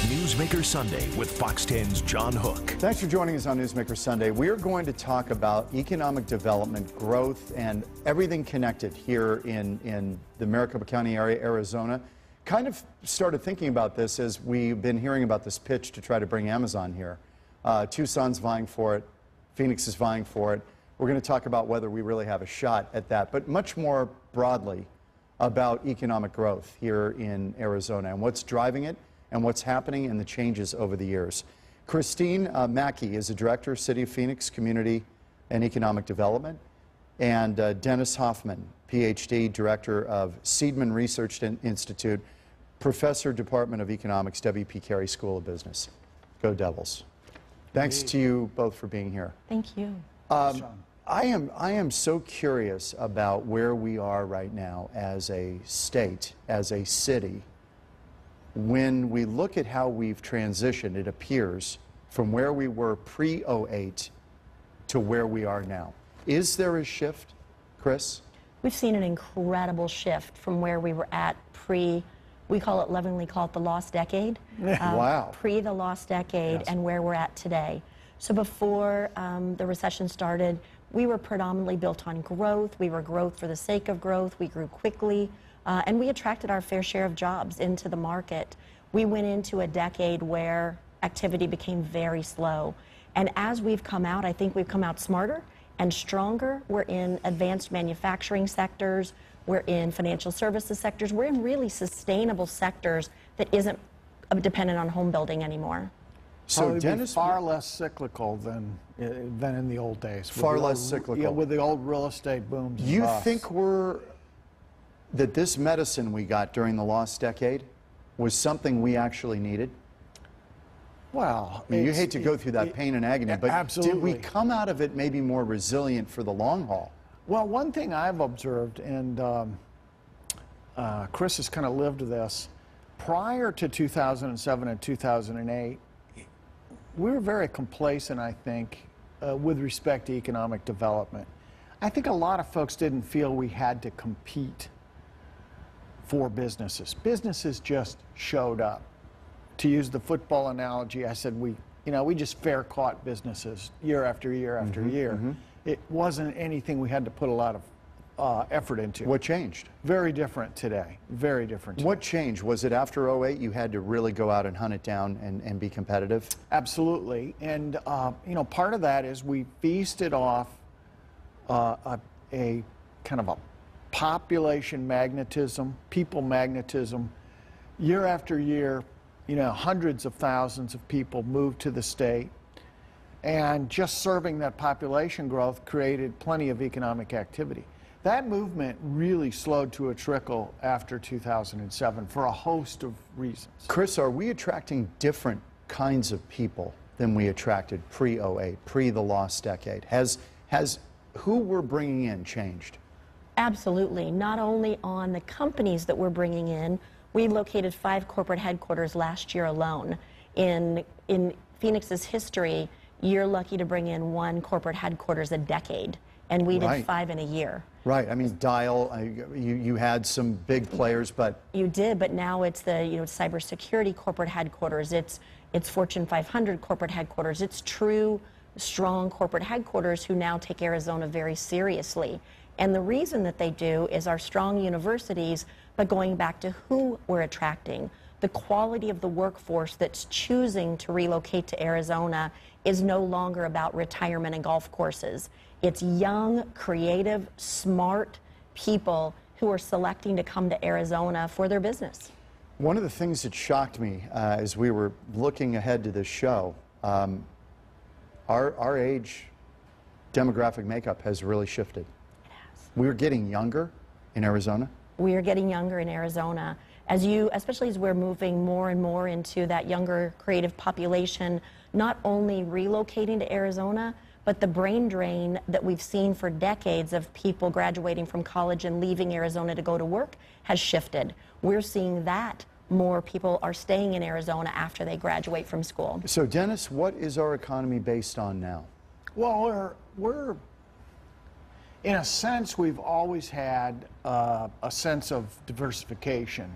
Newsmaker Sunday with Fox 10's John Hook. Thanks for joining us on Newsmaker Sunday. We are going to talk about economic development, growth, and everything connected here in the Maricopa County area, Arizona. Kind of started thinking about this as we've been hearing about this pitch to try to bring Amazon here. Tucson's vying for it. Phoenix is vying for it. We're going to talk about whether we really have a shot at that, but much more broadly about economic growth here in Arizona and what's driving it and what's happening and the changes over the years. Christine Mackey is the Director of City of Phoenix Community and Economic Development, and Dennis Hoffman, PhD, Director of Seidman Research Institute, Professor, Department of Economics, W.P. Carey School of Business. Go Devils. Thanks to you both for being here. Thank you. I am so curious about where we are right now as a state, as a city. When we look at how we've transitioned, it appears, from where we were pre-08 to where we are now. Is there a shift, Chris? We've seen an incredible shift from where we were at we lovingly call it the lost decade. Wow. Pre the lost decade, yes. And where we're at today. So before the recession started, we were predominantly built on growth. We were growth for the sake of growth. We grew quickly, and we attracted our fair share of jobs into the market. We went into a decade where activity became very slow. And as we've come out, I think we've come out smarter and stronger. We're in advanced manufacturing sectors. We're in financial services sectors. We're in really sustainable sectors that isn't dependent on home building anymore. So Dennis, far less cyclical than in the old days. Far less cyclical. Yeah, with the old real estate booms. You think that this medicine we got during the lost decade was something we actually needed? Well, I mean, you hate to go through that pain and agony, but absolutely. Did we come out of it maybe more resilient for the long haul? Well, one thing I've observed, and Chris has kind of lived this, prior to 2007 and 2008, we were very complacent, I think, with respect to economic development. I think a lot of folks didn't feel we had to compete for businesses. Businesses just showed up. To use the football analogy, I said we just fair caught businesses year after year after year. Mm-hmm. It wasn't anything we had to put a lot of effort into. What changed? Very different today. Very different today. What changed? Was it after 08 you had to really go out and hunt it down and be competitive? Absolutely. And part of that is we feasted off a kind of a population magnetism, people magnetism. Year after year, hundreds of thousands of people moved to the state. And just serving that population growth created plenty of economic activity. That movement really slowed to a trickle after 2007 for a host of reasons. Chris, are we attracting different kinds of people than we attracted pre-08, pre the lost decade? Has who we're bringing in changed? Absolutely. Not only on the companies that we're bringing in, we located 5 corporate headquarters last year alone. In Phoenix's history, you're lucky to bring in 1 corporate headquarters a decade, and we did 5 in a year. Right. I mean, Dial, you had some big players, but you did. But now it's the cybersecurity corporate headquarters. It's Fortune 500 corporate headquarters. It's true, strong corporate headquarters who now take Arizona very seriously. And the reason that they do is our strong universities, but going back to who we're attracting. The quality of the workforce that's choosing to relocate to Arizona is no longer about retirement and golf courses. It's young, creative, smart people who are selecting to come to Arizona for their business. One of the things that shocked me as we were looking ahead to this show, our age demographic makeup has really shifted. It has. We're getting younger in Arizona. We are getting younger in Arizona. Especially as we're moving more and more into that younger creative population, not only relocating to Arizona, but the brain drain that we've seen for decades of people graduating from college and leaving Arizona to go to work has shifted. We're seeing that more people are staying in Arizona after they graduate from school. So Dennis, what is our economy based on now? Well, we're in a sense, we've always had a sense of diversification.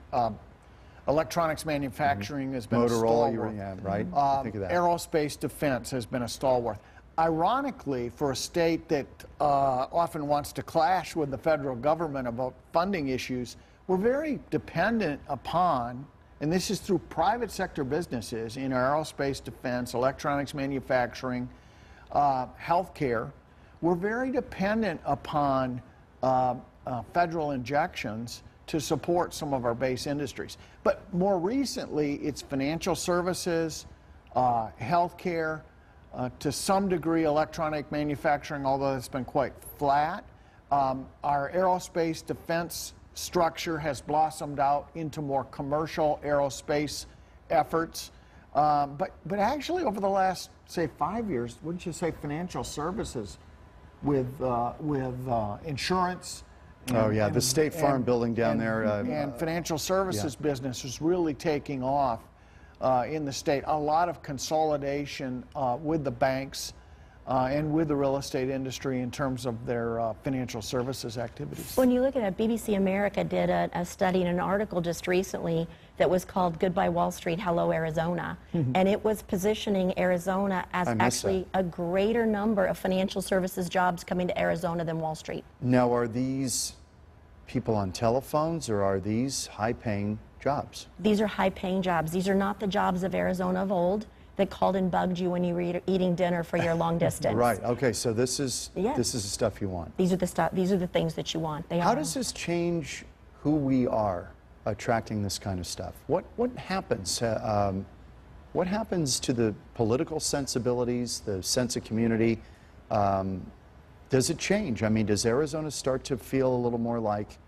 Electronics manufacturing has been a Motorola, stalwart. yeah, right? I think of that. Aerospace defense has been a stalwart. Ironically, for a state that often wants to clash with the federal government about funding issues, we're very dependent upon, and this is through private sector businesses in aerospace defense, electronics manufacturing, healthcare. We're very dependent upon federal injections to support some of our base industries. But more recently, it's financial services, healthcare, to some degree electronic manufacturing, although it's been quite flat. Our aerospace defense structure has blossomed out into more commercial aerospace efforts. But actually over the last, say, 5 years, wouldn't you say financial services with insurance? And, the State Farm building down there. And financial services business is really taking off in the state. A lot of consolidation with the banks and with the real estate industry in terms of their financial services activities. When you look at it, BBC America did a study in an article just recently that was called Goodbye Wall Street, Hello Arizona. And it was positioning Arizona as actually a greater number of financial services jobs coming to Arizona than Wall Street. Now, are these people on telephones, or are these high-paying jobs? These are high-paying jobs. These are not the jobs of Arizona of old that called and bugged you when you were eating dinner for your long distance. Right. Okay. So this is the stuff you want. These are the stuff. These are the things that you want. How does this change who we are attracting this kind of stuff? What happens? What happens to the political sensibilities, the sense of community? Does it change? I mean, does Arizona start to feel a little more like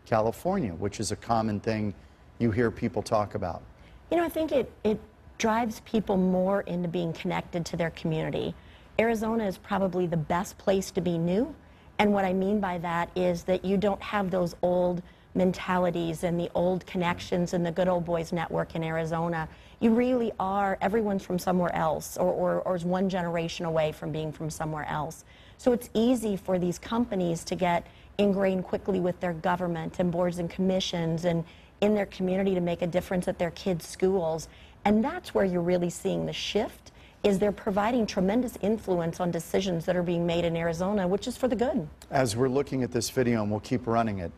California, which is a common thing you hear people talk about? You know, I think it drives people more into being connected to their community. Arizona is probably the best place to be new, and what I mean by that is that you don't have those old mentalities and the old connections and the good old boys network in Arizona. You really are, everyone's from somewhere else, or is one generation away from being from somewhere else. So it's easy for these companies to get ingrained quickly with their government and boards and commissions and in their community to make a difference at their kids' schools. And that's where you're really seeing the shift, is they're providing tremendous influence on decisions that are being made in Arizona, which is for the good. As we're looking at this video, and we'll keep running it,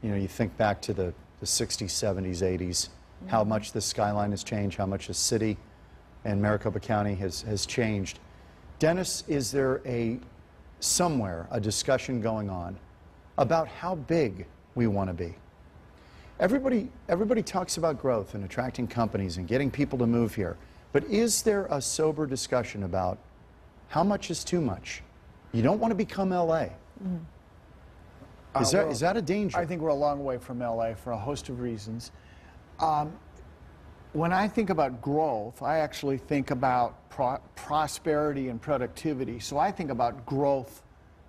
you think back to the 60s, 70s, 80s, how much the skyline has changed, how much the city and Maricopa County has changed. Dennis, is there somewhere a discussion going on about how big we want to be? Everybody talks about growth and attracting companies and getting people to move here. But is there a sober discussion about how much is too much? You don't want to become LA. Is that a danger? I think we're a long way from LA for a host of reasons. When I think about growth, I actually think about prosperity and productivity. So I think about growth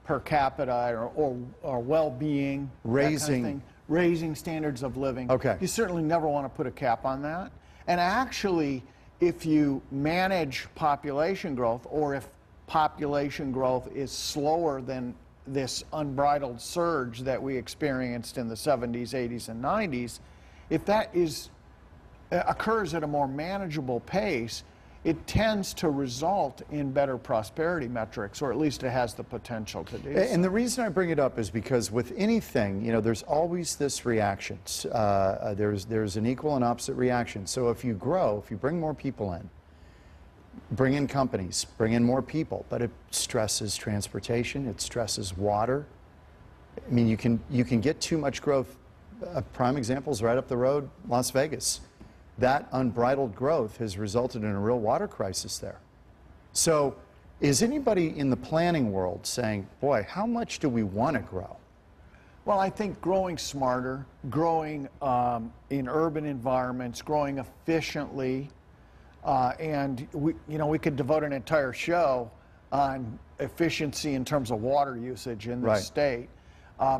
per capita or well-being, raising standards of living. Okay. You certainly never want to put a cap on that. And actually, if you manage population growth, or if population growth is slower than this unbridled surge that we experienced in the 70s, 80s, and 90s, if that occurs at a more manageable pace, it tends to result in better prosperity metrics, or at least it has the potential to do. And the reason I bring it up is because with anything, there's always this reaction. There's an equal and opposite reaction. So if you grow, if you bring more people in, bring in companies, bring in more people, but it stresses transportation, it stresses water. I mean, you can get too much growth. Prime example is right up the road, Las Vegas. That unbridled growth has resulted in a real water crisis there. So is anybody in the planning world saying, boy, how much do we want to grow? Well, I think growing smarter, growing in urban environments, growing efficiently, and we could devote an entire show on efficiency in terms of water usage in the state.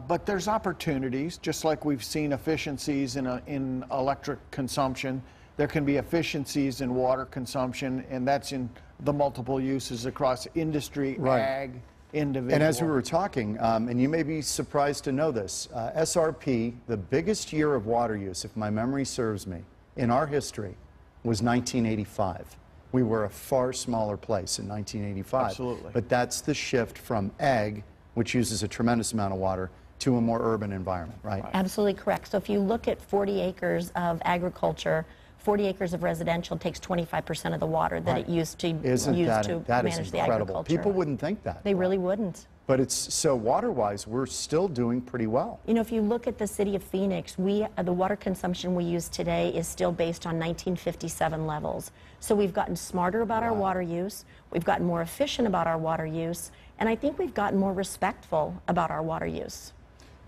But there's opportunities, just like we've seen efficiencies in electric consumption. There can be efficiencies in water consumption, and that's in the multiple uses across industry, ag, individual. And as we were talking, and you may be surprised to know this, SRP, the biggest year of water use, if my memory serves me, in our history was 1985. We were a far smaller place in 1985. Absolutely. But that's the shift from ag, which uses a tremendous amount of water, to a more urban environment, right? Absolutely correct. So if you look at 40 acres of agriculture, 40 acres of residential takes 25% of the water that it used to manage the agriculture. People wouldn't think that. They really wouldn't. But it's, so water-wise, we're still doing pretty well. You know, if you look at the city of Phoenix, the water consumption we use today is still based on 1957 levels. So we've gotten smarter about our water use, we've gotten more efficient about our water use, and I think we've gotten more respectful about our water use.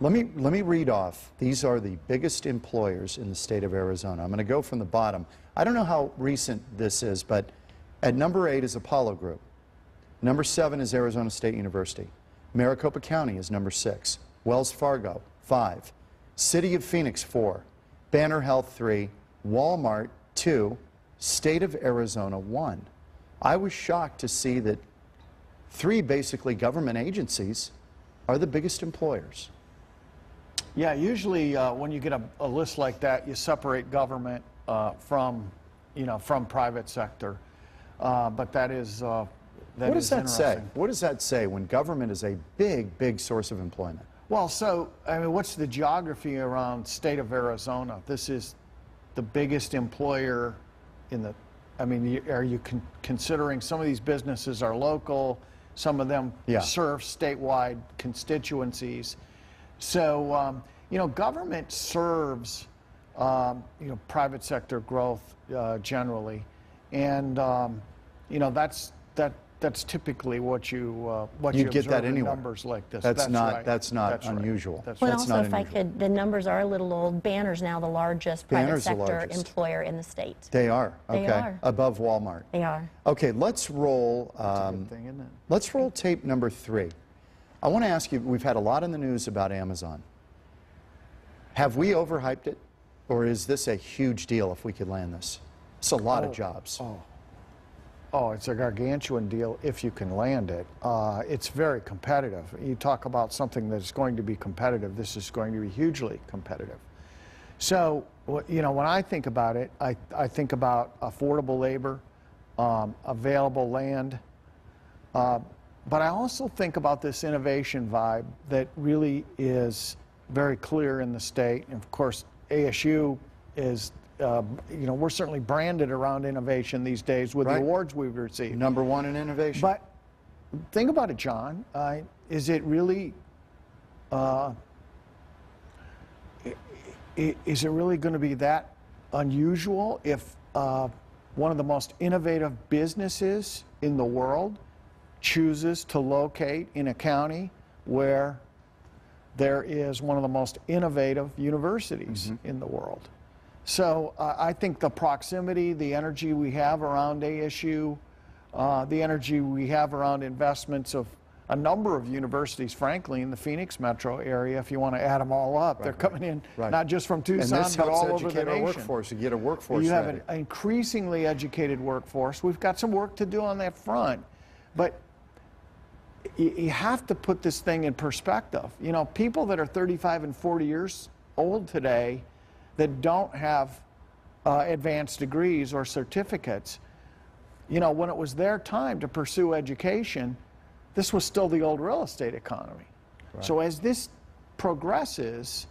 Let me read off. These are the biggest employers in the state of Arizona. I'm going to go from the bottom. I don't know how recent this is, but at number 8 is Apollo Group. Number 7 is Arizona State University. Maricopa County is number 6. Wells Fargo, 5. City of Phoenix, 4. Banner Health, 3. Walmart, 2. State of Arizona, 1. I was shocked to see that 3 basically government agencies are the biggest employers. Yeah, usually when you get a list like that, you separate government from private sector. But that is what does that say? What does that say when government is a big, big source of employment? Well, so I mean, what's the geography around state of Arizona? This is the biggest employer in the. I mean, are you considering some of these businesses are local? Some of them serve statewide constituencies. So, you know, government serves, you know, private sector growth generally, and you know that's typically what you get that in anywhere. Numbers like this. That's not That's unusual. Right. Well, also, if I could, the numbers are a little old. Banner's now the largest private sector employer in the state. They are. Okay. They are. Above Walmart. They are. Okay, let's roll. That's a good thing, isn't it? Let's roll tape number 3. I want to ask you, we've had a lot in the news about Amazon. Have we overhyped it, or is this a huge deal if we could land this? It's a lot of jobs. Oh, it's a gargantuan deal if you can land it. It's very competitive. You talk about something that's going to be competitive. This is going to be hugely competitive. So, you know, when I think about it, I think about affordable labor, available land, but I also think about this innovation vibe that really is very clear in the state. And of course, ASU is, you know, we're certainly branded around innovation these days with the awards we've received. Number 1 in innovation. But think about it, John. Is it really, is it really going to be that unusual if one of the most innovative businesses in the world chooses to locate in a county where there is one of the most innovative universities in the world? So I think the proximity, the energy we have around ASU, the energy we have around investments of a number of universities, frankly, in the Phoenix metro area, if you want to add them all up, they're coming in not just from Tucson, but all over the nation. Workforce, you get a workforce You have ready. an increasingly educated workforce. We've got some work to do on that front, but you have to put this thing in perspective. You know, people that are 35 and 40 years old today that don't have advanced degrees or certificates, you know, when it was their time to pursue education, this was still the old real estate economy. So as this progresses,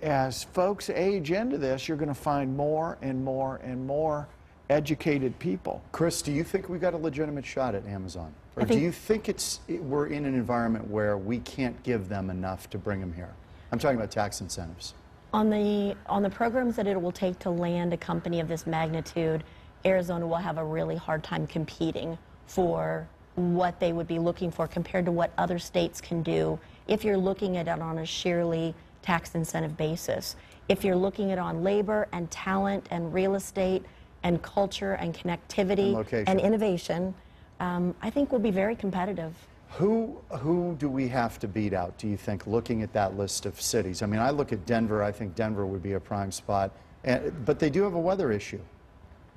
as folks age into this, you're going to find more and more and more educated people. Chris, do you think we got a legitimate shot at Amazon? Or do you think we're in an environment where we can't give them enough to bring them here? I'm talking about tax incentives. On the programs that it will take to land a company of this magnitude, Arizona will have a really hard time competing for what they would be looking for compared to what other states can do if you're looking at it on a sheerly tax incentive basis. If you're looking at it on labor and talent and real estate and culture and connectivity and innovation, I think we'll be very competitive. Who do we have to beat out, do you think, looking at that list of cities? I mean, I look at Denver. I think Denver would be a prime spot. But they do have a weather issue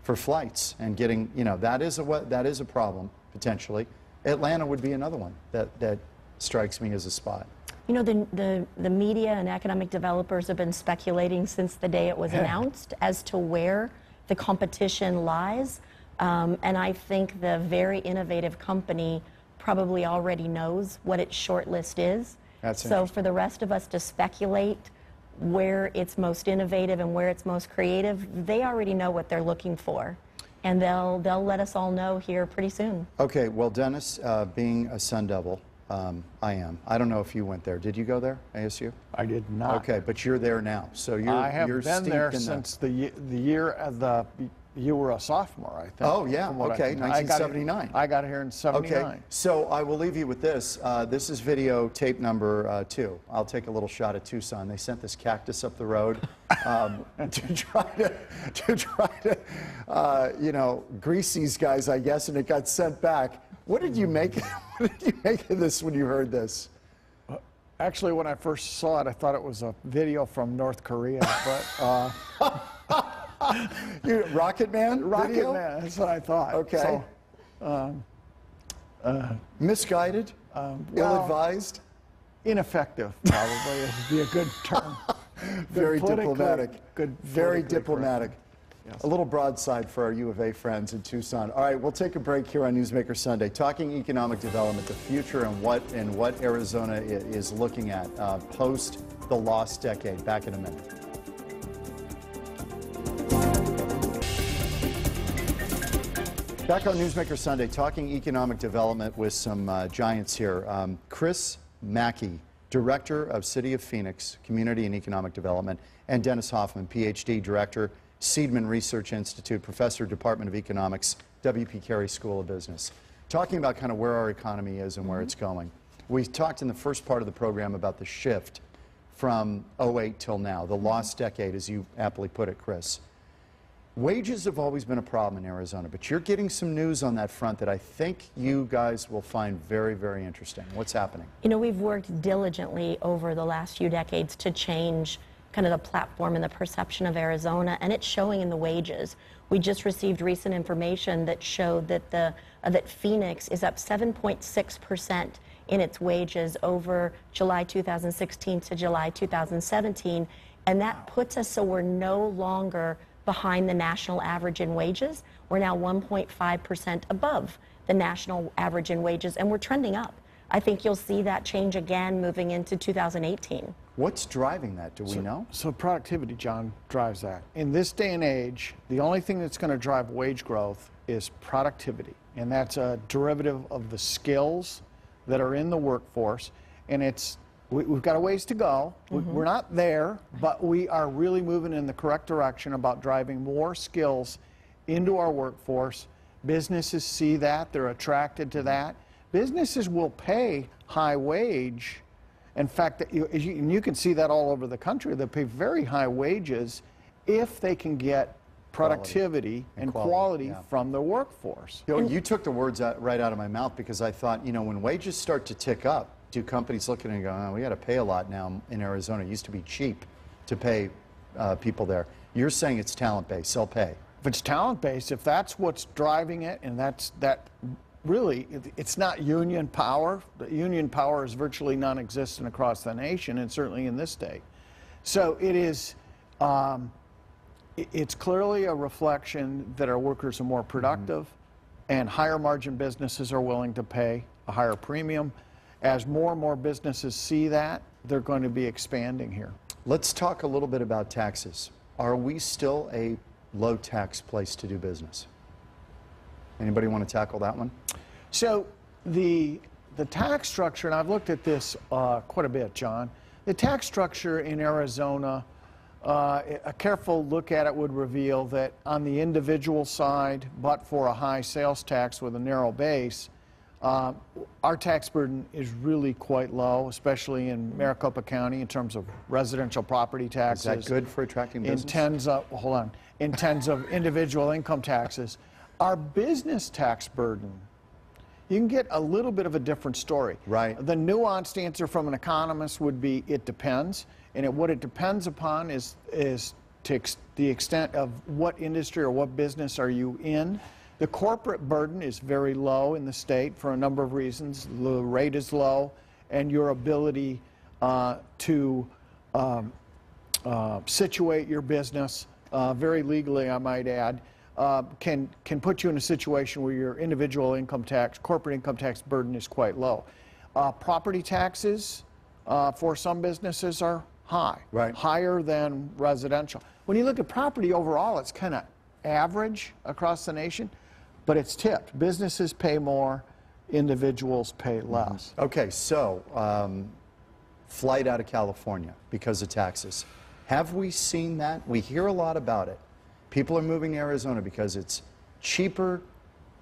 for flights and getting, you know, that is a problem, potentially. Atlanta would be another one that strikes me as a spot. You know, the media and economic developers have been speculating since the day it was announced as to where the competition lies. And I think the very innovative company probably already knows what its short list is. So for the rest of us to speculate where it's most innovative and where it's most creative, they already know what they're looking for. And they'll let us all know here pretty soon. Okay, well, Dennis, being a Sun Devil, I am. I don't know if you went there. Did you go there, ASU? I did not. Okay, but you're there now, so you're I have you're been there since the year you were a sophomore, I think. Oh, yeah, okay, 1979. I got here in 79. Okay, so I will leave you with this. This is video tape number 2. I'll take a little shot at Tucson. They sent this cactus up the road to try to you know, grease these guys, I guess, and it got sent back. What did you make? What did you make of this when you heard this? Actually, when I first saw it, I thought it was a video from North Korea, but. Rocket Man? Rocket video? Man, that's what I thought. Okay. So, misguided? Ill-advised? Ineffective, probably, would be a good term. Very diplomatic. Good. Very diplomatic. Yes. A little broadside for our U of A friends in Tucson. All right, we'll take a break here on Newsmaker Sunday, talking economic development, the future, and what Arizona is looking at post the lost decade. Back in a minute. Back on Newsmaker Sunday, talking economic development with some giants here. Chris Mackey, Director of City of Phoenix Community and Economic Development, and Dennis Hoffman, PhD, Director, Seidman Research Institute, Professor, Department of Economics, W.P. Carey School of Business. Talking about kind of where our economy is and where it's going. We talked in the first part of the program about the shift from 08 till now, the lost decade, as you aptly put it, Chris. Wages have always been a problem in Arizona, but you're getting some news on that front that I think you guys will find very, very interesting. What's happening? You know, we've worked diligently over the last few decades to change kind of the platform and the perception of Arizona, and it's showing in the wages. We just received recent information that showed that that Phoenix is up 7.6% in its wages over July 2016 to July 2017, and that puts us so we're no longer behind the national average in wages. We're now 1.5% above the national average in wages, and we're trending up. I think you'll see that change again moving into 2018. What's driving that? Do we know? So productivity, John, drives that. In this day and age, the only thing that's going to drive wage growth is productivity, and that's a derivative of the skills that are in the workforce, and we've got a ways to go. We're not there, but we are really moving in the correct direction about driving more skills into our workforce. Businesses see that. They're attracted to that. Businesses will pay high wage. In fact, you can see that all over the country. They pay very high wages if they can get productivity and quality from the workforce. You know, you took the words right out of my mouth, because I thought, you know, when wages start to tick up, do companies look at it and go, oh, we got to pay a lot now in Arizona? It used to be cheap to pay people there. You're saying it's talent-based, they'll pay. If it's talent-based, if that's what's driving it, and really, it's not union power. The union power is virtually non-existent across the nation, and certainly in this state. So it is, it's clearly a reflection that our workers are more productive, and higher margin businesses are willing to pay a higher premium. As more and more businesses see that, they're going to be expanding here. Let's talk a little bit about taxes. Are we still a low-tax place to do business? Anybody want to tackle that one? So the tax structure, and I've looked at this quite a bit, John. The tax structure in Arizona, a careful look at it would reveal that on the individual side, but for a high sales tax with a narrow base, our tax burden is really quite low, especially in Maricopa County in terms of residential property taxes. Is that good for attracting business? In tens of individual income taxes. Our business tax burden, you can get a little bit of a different story. Right. The nuanced answer from an economist would be it depends, and what it depends upon is to the extent of what industry or what business are you in. The corporate burden is very low in the state for a number of reasons. The rate is low, and your ability to situate your business very legally, I might add, can put you in a situation where your individual income tax, corporate income tax burden is quite low. Property taxes for some businesses are high, right, higher than residential. When you look at property overall, it's kind of average across the nation, but it's tipped. Businesses pay more, individuals pay less. Okay, so flight out of California because of taxes. Have we seen that? We hear a lot about it. People are moving to Arizona because it's cheaper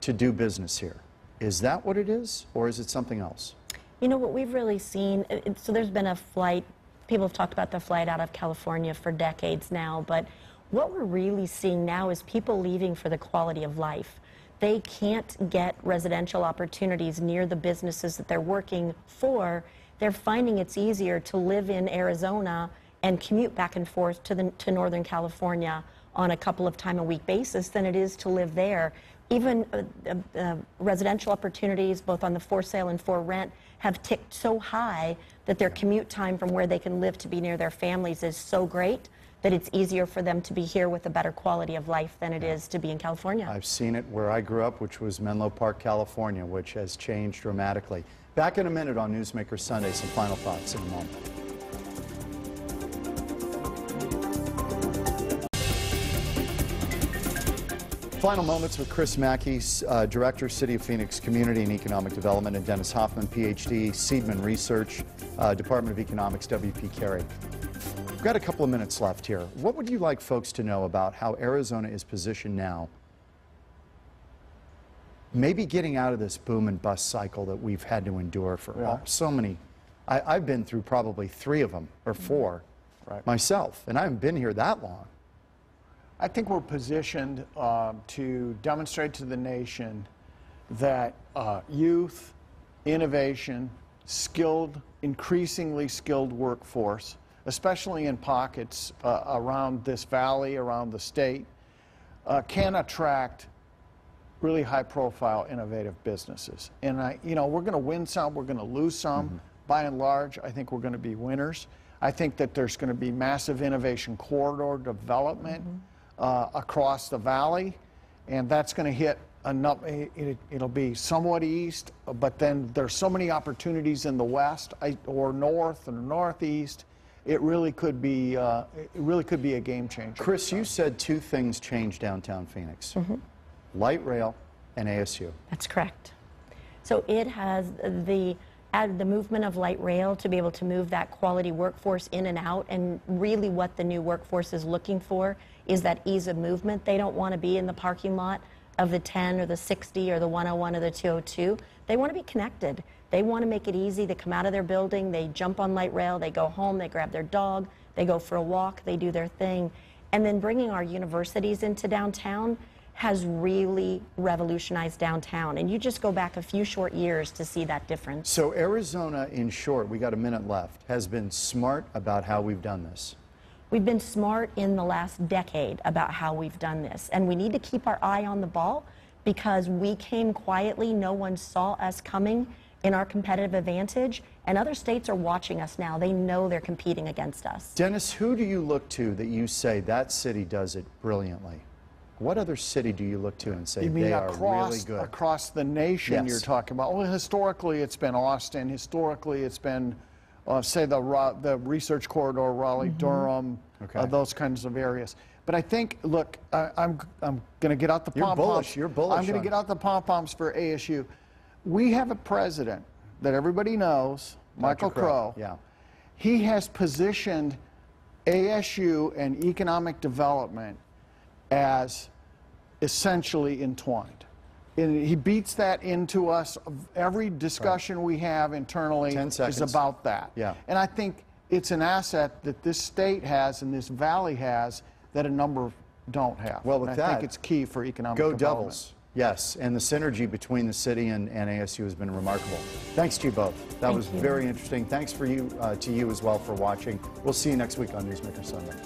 to do business here. Is that what it is, or is it something else? You know, what we've really seen, so there's been a flight, people have talked about the flight out of California for decades now, but what we're really seeing now is people leaving for the quality of life. They can't get residential opportunities near the businesses that they're working for. They're finding it's easier to live in Arizona and commute back and forth to Northern California on a couple of time-a-week basis than it is to live there. Even residential opportunities, both on the for sale and for rent, have ticked so high that their commute time from where they can live to be near their families is so great that it's easier for them to be here with a better quality of life than it is to be in California. I've seen it where I grew up, which was Menlo Park, California, which has changed dramatically. Back in a minute on Newsmaker Sunday. Some final thoughts in a moment. Final moments with Chris Mackey, Director, City of Phoenix Community and Economic Development, and Dennis Hoffman, PhD, Seidman Research, Department of Economics, WP Carey. We've got a couple of minutes left here. What would you like folks to know about how Arizona is positioned now, maybe getting out of this boom and bust cycle that we've had to endure for so many? I've been through probably 3 of them, or 4 myself, and I haven't been here that long. I think we're positioned to demonstrate to the nation that youth, innovation, skilled, increasingly skilled workforce, especially in pockets around this valley, around the state, can attract really high-profile, innovative businesses. And you know, we're going to win some, we're going to lose some. By and large, I think we're going to be winners. I think that there's going to be massive innovation corridor development across the valley, and that's going to hit it'll be somewhat east, but then there's so many opportunities in the west or north or northeast. It really could be a game changer. Chris, you said 2 things changed downtown Phoenix: light rail and ASU. That's correct. So it has the movement of light rail to be able to move that quality workforce in and out, and really what the new workforce is looking for is that ease of movement. They don't want to be in the parking lot of the 10 or the 60 or the 101 or the 202. They want to be connected. They want to make it easy to come out of their building, they jump on light rail, they go home, they grab their dog, they go for a walk, they do their thing. And then bringing our universities into downtown has really revolutionized downtown. And you just go back a few short years to see that difference. So Arizona, in short, we got a minute left, has been smart about how we've done this. We've been smart in the last decade about how we've done this. And we need to keep our eye on the ball because we came quietly, no one saw us coming in our competitive advantage, and other states are watching us now. They know they're competing against us. Dennis, who do you look to that you say that city does it brilliantly? What other city do you look to and say they are really good? Across the nation, you're talking about? Well, historically, it's been Austin. Historically, it's been, say, the research corridor, Raleigh-Durham, those kinds of areas. But I think, look, I'm going to get out the pom-poms. You're bullish. I'm going to get out the pom-poms for ASU. We have a president that everybody knows, Michael Crow. Yeah. He has positioned ASU and economic development as essentially entwined. And he beats that into us. Every discussion we have internally is about that. Yeah. And I think it's an asset that this state has and this valley has that a number don't have. Well, with and that, I think it's key for economic development. Go Devils. Yes, and the synergy between the city and ASU has been remarkable. Thanks to you both. That was very interesting. Thanks to you as well for watching. We'll see you next week on Newsmaker Sunday.